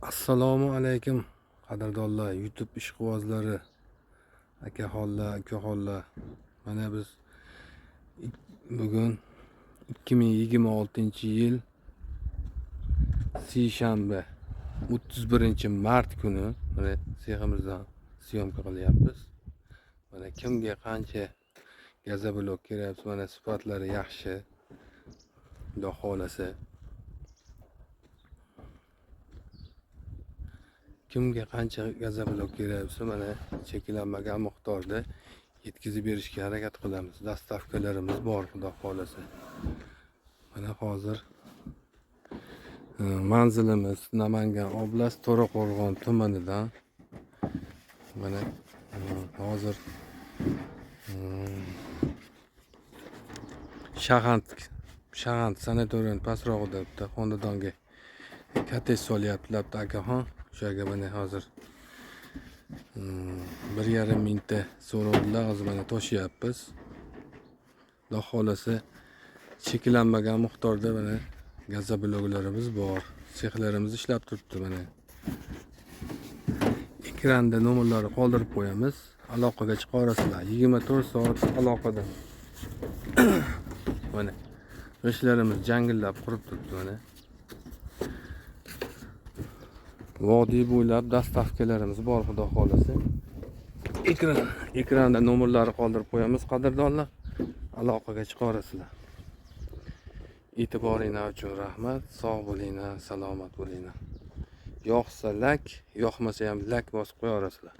Assalomu alaykum qadrdonlar, YouTube ishqibozlari, akaxonlar, ukaxonlar. Mana biz bugun 2026-yil seshanba 31-mart kuni mana seximizdan syomka qilyapmiz. Mana kimga qancha gazoblok kerak, mana sifatlari yaxshi, xudo xolasa. Kimga qancha gazoblok kerak bo'lsa, mana cheklanmagan miqdorda yetkazib berishga harakat qilamiz. Dastavkalarimiz bor, xudo xolasa. Mana hozir manzilimiz Namangan oblast To'raqo'rg'on tumanidan. Mana hozir Shag'and sanatoriyani pastrog'ida bitta xonadonga kattej solyaptilar akaxon. O'shaga mana hozir 1,5 mingta so'rovlar hozir mana toshyapmiz. Xudo xolasa cheklanmagan miqdorda mana gazobloklarimiz bor. Sexlarimiz ishlab turibdi mana. Ekranda nomerlarni qoldirib qo'yamiz. Aloqaga chiqa olasizlar. 24 soat aloqada. Mana ishlarimiz jangillab qurib turibdi mana. Vodiy bo'ylab dastavkalarimiz bor, xudo xolasa. Ekranda nomerlarni qoldirib qo'yamiz qadrdonlar. Aloqaga chiqa olasizlar. E'tiboringiz uchun rahmat. Sog' bo'linglar, salomat bo'linglar. Yoqsa like, yoqmasa ham like bosib qo'ya olasizlar.